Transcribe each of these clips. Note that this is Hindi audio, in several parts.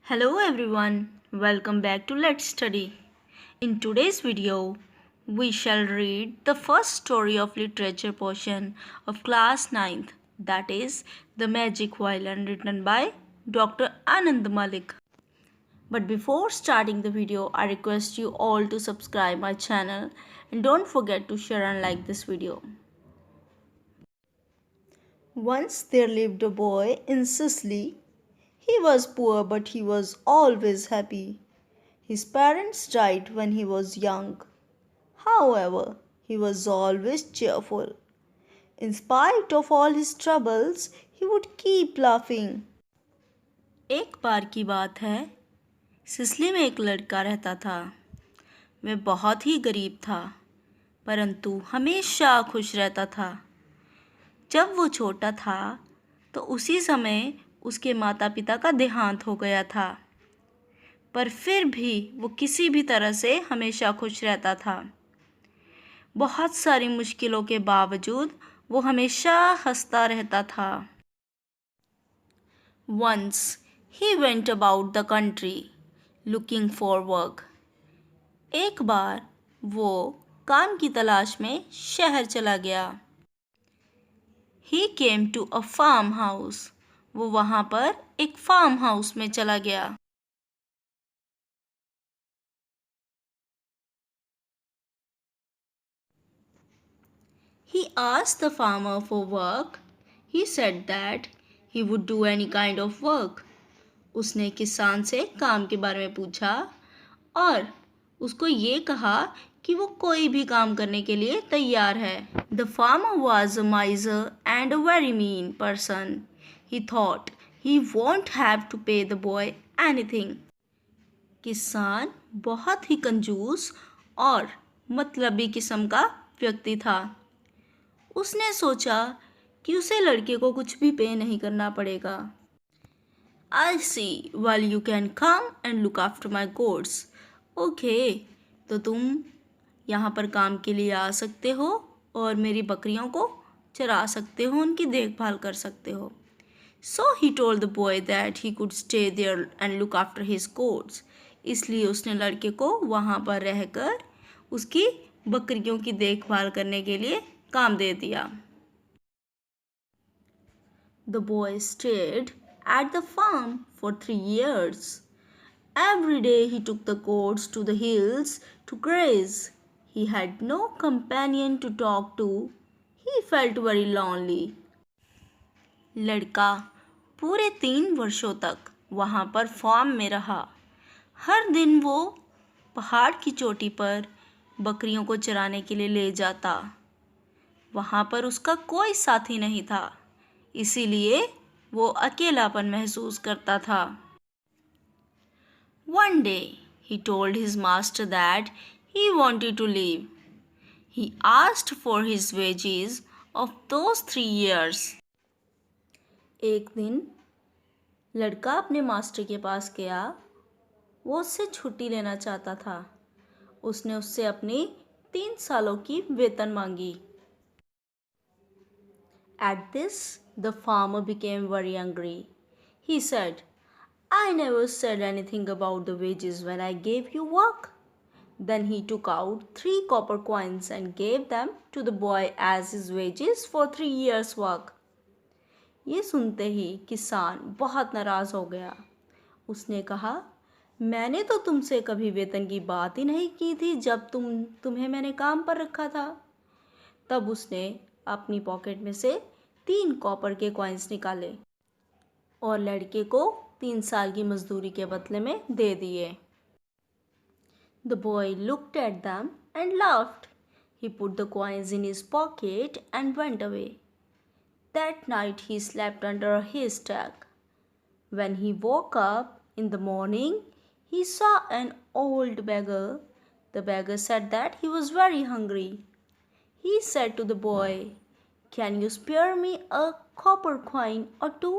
Hello everyone, welcome back to Let's Study. In today's video, we shall read the first story of literature portion of class 9th, that is The Magic Violin, written by Dr. Anand Malik. But before starting the video, I request you all to subscribe my channel and don't forget to share and like this video. Once there lived a boy in Sicily. He was poor, but he was always happy. His parents died when he was young. However, he was always cheerful. In spite of all his troubles, he would keep laughing. एक बार की बात है, सिसली में एक लड़का रहता था। वह बहुत ही गरीब था, परंतु हमेशा खुश रहता था। जब वो छोटा था, तो उसी समय उसके माता पिता का देहांत हो गया था, पर फिर भी वो किसी भी तरह से हमेशा खुश रहता था। बहुत सारी मुश्किलों के बावजूद वो हमेशा हंसता रहता था। Once he went about the country looking for work. एक बार वो काम की तलाश में शहर चला गया। He came to a farmhouse. वो वहाँ पर एक फार्म हाउस में चला गया। He asked the farmer for work. He said that he would do any kind of work. उसने किसान से काम के बारे में पूछा और उसको ये कहा कि वो कोई भी काम करने के लिए तैयार है। The farmer was a miser and a very mean person. He thought he won't have to pay the boy anything. किसान बहुत ही कंजूस और मतलबी किस्म का व्यक्ति था। उसने सोचा कि उसे लड़के को कुछ भी पे नहीं करना पड़ेगा। I see, well you can come and look after my goats. Okay, तो तुम यहाँ पर काम के लिए आ सकते हो और मेरी बकरियों को चरा सकते हो, उनकी देखभाल कर सकते हो। So he told the boy that he could stay there and look after his goats. इसलिए उसने लड़के को वहाँ पर रहकर उसकी बकरियों की देखभाल करने के लिए काम दे दिया। The boy stayed at the farm for 3 years. Every day he took the goats to the hills to graze. He had no companion to talk to. He felt very lonely. लड़का पूरे 3 वर्षों तक वहाँ पर फार्म में रहा। हर दिन वो पहाड़ की चोटी पर बकरियों को चराने के लिए ले जाता। वहाँ पर उसका कोई साथी नहीं था, इसीलिए वो अकेलापन महसूस करता था। One day he told his master that he wanted to leave. He asked for his wages of those 3 years. एक दिन लड़का अपने मास्टर के पास गया। वो उससे छुट्टी लेना चाहता था। उसने उससे अपनी 3 सालों की वेतन मांगी। At this, the farmer became very angry. He said, I never said anything about the wages when I gave you work. Then he took out 3 copper coins and gave them to the boy as his wages for 3 years' work. ये सुनते ही किसान बहुत नाराज़ हो गया। उसने कहा, मैंने तो तुमसे कभी वेतन की बात ही नहीं की थी जब तुम्हें मैंने काम पर रखा था। तब उसने अपनी पॉकेट में से 3 कॉपर के कॉइन्स निकाले और लड़के को 3 साल की मजदूरी के बदले में दे दिए। The boy looked at them and laughed. He put the coins in his pocket and went away. That night he slept under a haystack. When he woke up in the morning, he saw an old beggar. The beggar said that he was very hungry. He said to the boy, Can you spare me a copper coin or 2?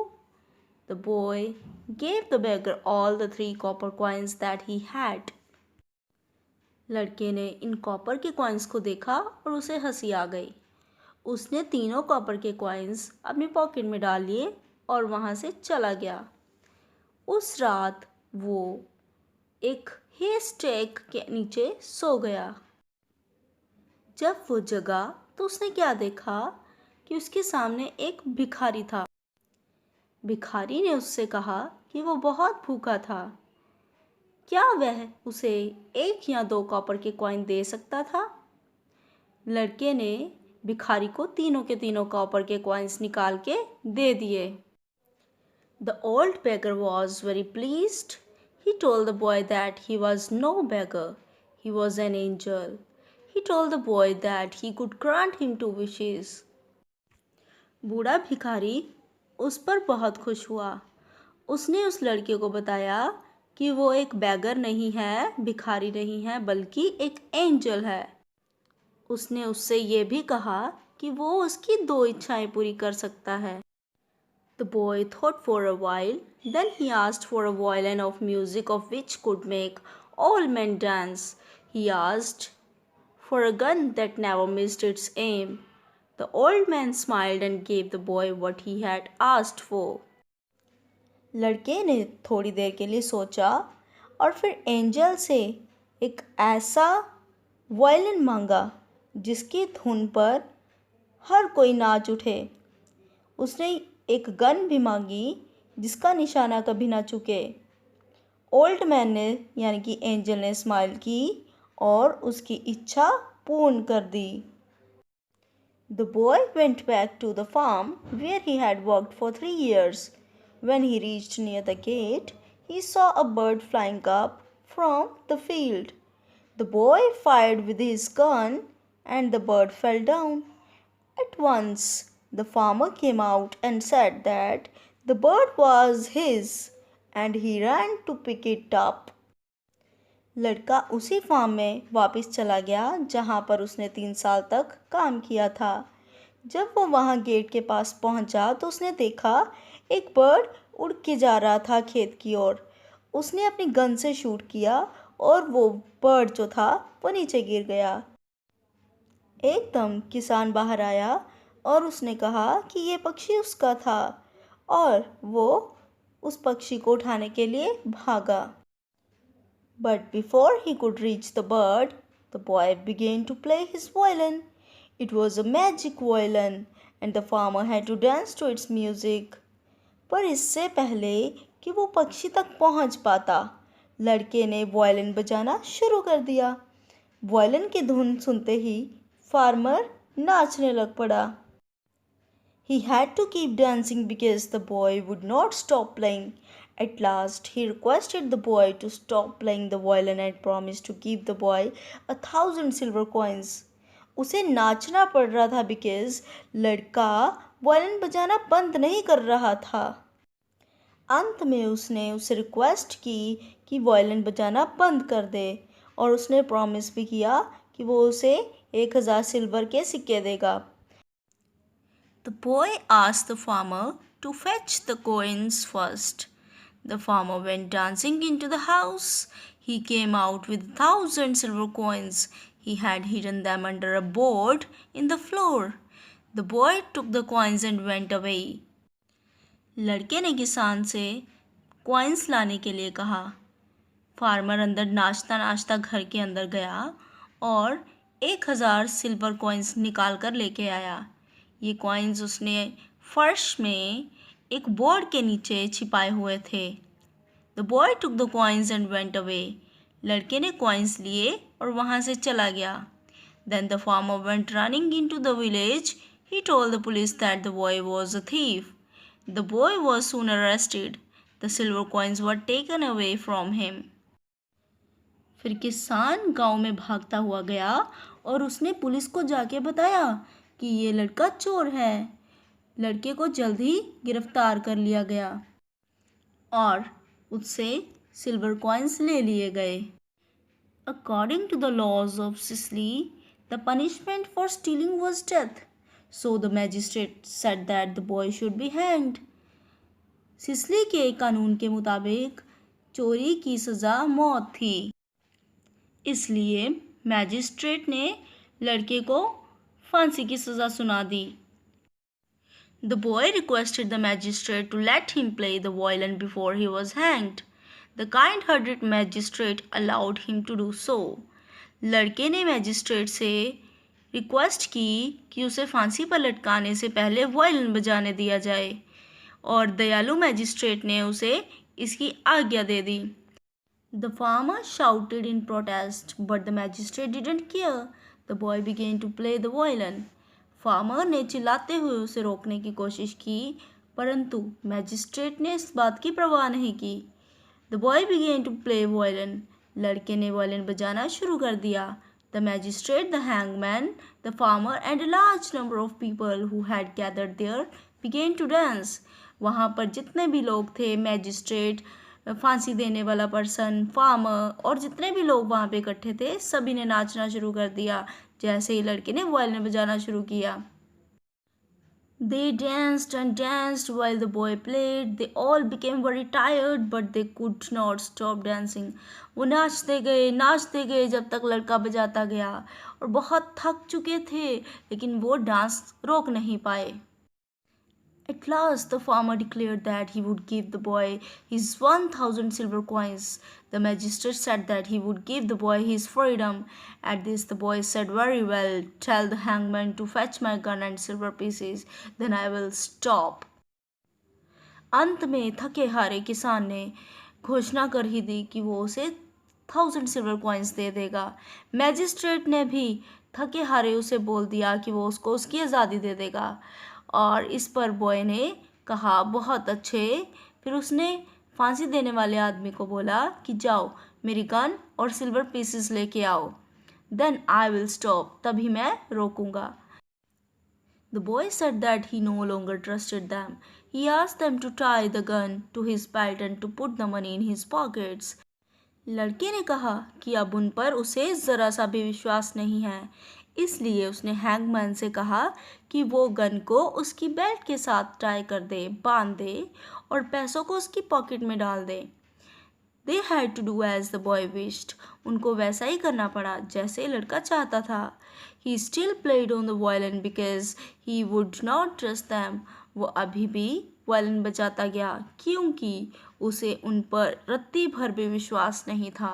The boy gave the beggar all the 3 copper coins that he had. लड़के ने इन कॉपर के कॉइन्स को देखा और उसे हंसी आ गई। उसने तीनों कॉपर के कॉइन्स अपनी पॉकेट में डाल लिए और वहाँ से चला गया। उस रात वो एक हे स्टेक के नीचे सो गया। जब वो जगा तो उसने क्या देखा कि उसके सामने एक भिखारी था। भिखारी ने उससे कहा कि वो बहुत भूखा था। क्या वह उसे 1 या 2 कॉपर के कॉइन दे सकता था? लड़के ने भिखारी को तीनों के तीनों कॉपर के कॉइन्स निकाल के दे दिए। The old beggar was very pleased. He told the boy that he was no beggar, he was an angel. He told the boy that he could grant him 2 wishes. बूढ़ा भिखारी उस पर बहुत खुश हुआ। उसने उस लड़के को बताया कि वो एक बैगर नहीं है, भिखारी नहीं है, बल्कि एक एंजल है। उसने उससे ये भी कहा कि वो उसकी 2 इच्छाएं पूरी कर सकता है। The boy thought for a while, then he asked for a violin of music of which could make all men dance. He asked for a gun that never missed its aim. The old man smiled and gave the boy what he had asked for. लड़के ने थोड़ी देर के लिए सोचा और फिर एंजल से एक ऐसा वायलिन मांगा जिसकी धुन पर हर कोई नाच उठे। उसने एक गन भी मांगी जिसका निशाना कभी ना चुके। ओल्ड मैन ने यानी कि एंजल ने स्माइल की और उसकी इच्छा पूर्ण कर दी। The boy went back to the farm where he had worked for 3 years. When he reached near the gate, he saw a bird flying up from the field. The boy fired with his gun and the bird fell down. At once, the farmer came out and said that the bird was his and he ran to pick it up. लड़का उसी फार्म में वापस चला गया जहाँ पर उसने 3 साल तक काम किया था। जब वो वहाँ गेट के पास पहुँचा तो उसने देखा एक बर्ड उड़ के जा रहा था खेत की ओर। उसने अपनी गन से शूट किया और वो बर्ड जो था वो नीचे गिर गया। एकदम किसान बाहर आया और उसने कहा कि ये पक्षी उसका था और वो उस पक्षी को उठाने के लिए भागा। But before he could reach the bird, the boy began to play his violin. It was a magic violin and the farmer had to dance to its music. पर इससे पहले कि वो पक्षी तक पहुंच पाता, लड़के ने वायलिन बजाना शुरू कर दिया। वायलिन की धुन सुनते ही फार्मर नाचने लग पड़ा। He had to keep dancing because the boy would not stop playing. At last, he requested the boy to stop playing the violin and promised to give the boy 1,000 silver coins. उसे नाचना पड़ रहा था because लड़का वायलिन बजाना बंद नहीं कर रहा था। अंत में उसने उसे रिक्वेस्ट की कि वायलिन बजाना बंद कर दे और उसने प्रॉमिस भी किया कि वो उसे 1,000 सिल्वर के सिक्के देगा। The boy asked the farmer to fetch the coins first. The farmer went dancing into the house. He came out with 1,000 silver coins. He had hidden them under a board in the floor. The boy took the coins and went away. लड़के ने किसान से कॉइन्स लाने के लिए कहा। फार्मर अंदर नाचता नाचता घर के अंदर गया और 1,000 सिल्वर कॉइन्स निकाल कर लेके आया। ये कॉइन्स उसने फर्श में एक बोर्ड के नीचे छिपाए हुए थे। The boy took the coins and went away. लड़के ने कॉइन्स लिए और वहाँ से चला गया। Then the farmer went running into the village. He told the police that the boy was a thief. The boy was soon arrested. The silver coins were taken away from him. फिर किसान गांव में भागता हुआ गया और उसने पुलिस को जाके बताया कि ये लड़का चोर है। लड़के को जल्द ही गिरफ्तार कर लिया गया और उससे सिल्वर कॉइन्स ले लिए गए। According to the laws of Sicily, the punishment for stealing was death. So the magistrate said that the boy should be hanged. Sicily के कानून के मुताबिक चोरी की सज़ा मौत थी। इसलिए मैजिस्ट्रेट ने लड़के को फांसी की सज़ा सुना दी। The boy requested the magistrate to let him play the violin before he was hanged. The kind-hearted magistrate allowed him to do so. लड़के ने मैजिस्ट्रेट से रिक्वेस्ट की कि उसे फांसी पर लटकाने से पहले वायलिन बजाने दिया जाए और दयालु मैजिस्ट्रेट ने उसे इसकी आज्ञा दे दी. The farmer shouted in protest, but the magistrate didn't care. The boy began to play the violin. Farmer ने चिल्लाते हुए उसे रोकने की कोशिश की, परंतु मैजिस्ट्रेट ने इस बात की परवाह नहीं की. The boy began to play violin. लड़के ने वायलिन बजाना शुरू कर दिया. The magistrate, the hangman, the farmer and a large number of people who had gathered there began to dance. वहाँ पर जितने भी लोग थे, मैजिस्ट्रेट, फांसी देने वाला पर्सन, फार्मर और जितने भी लोग वहाँ पे इकट्ठे थे, सभी ने नाचना शुरू कर दिया जैसे ही लड़के ने वायलिन बजाना शुरू किया. They danced and danced while the boy played. They all became very tired, but they could not stop dancing. वो नाचते गए जब तक लड़का बजाता गया और बहुत थक चुके थे, लेकिन वो डांस रोक नहीं पाए. At last, the farmer declared that he would give the boy his 1,000 silver coins. The magistrate said that he would give the boy his freedom. At this, the boy said, "Very well, tell the hangman to fetch my gun and silver pieces, then I will stop." अंत में थके हारे किसान ने घोषणा कर ही दी कि वो उसे 1,000 सिल्वर कॉइन्स दे देगा. मैजिस्ट्रेट ने भी थके हारे उसे बोल दिया कि वो उसको उसकी आज़ादी दे देगा और इस पर बॉय ने कहा, बहुत अच्छे. फिर उसने फांसी देने वाले आदमी को बोला कि जाओ मेरी गन और सिल्वर पीसेस लेके आओ. देन आई विल स्टॉप, तभी मैं रोकूंगा. The boy said that he no longer trusted them. He asked them to tie the gun to his belt and to put the money in his pockets. लड़के ने कहा कि अब उन पर उसे ज़रा सा भी विश्वास नहीं है, इसलिए उसने हैंगमैन से कहा कि वो गन को उसकी बेल्ट के साथ टाई कर दे, बांध दे और पैसों को उसकी पॉकेट में डाल दे. They had to do as the boy wished. उनको वैसा ही करना पड़ा जैसे लड़का चाहता था. He still played on the violin because he would not trust them. वो अभी भी वायलिन बजाता गया क्योंकि उसे उन पर रत्ती भर भी विश्वास नहीं था.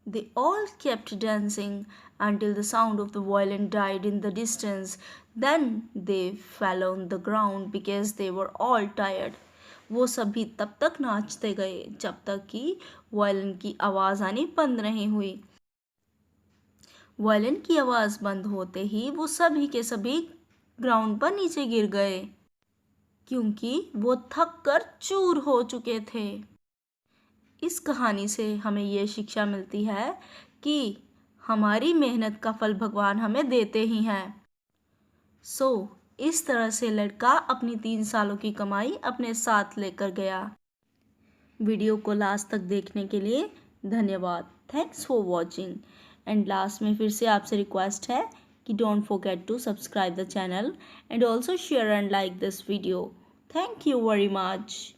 They all kept dancing until the sound of the violin died in the distance. Then they fell on the ground because they were all tired. वो सभी तब तक नाचते गए जब तक कि वायलिन की आवाज़ आनी बंद नहीं हुई. वायलिन की आवाज़ बंद होते ही वो सभी के सभी ग्राउंड पर नीचे गिर गए क्योंकि वो थक कर चूर हो चुके थे. इस कहानी से हमें ये शिक्षा मिलती है कि हमारी मेहनत का फल भगवान हमें देते ही हैं. इस तरह से लड़का अपनी 3 सालों की कमाई अपने साथ लेकर गया. वीडियो को लास्ट तक देखने के लिए धन्यवाद. Thanks for watching. And last में फिर से आपसे रिक्वेस्ट है कि don't forget to subscribe the channel and also share and like this video. Thank you very much.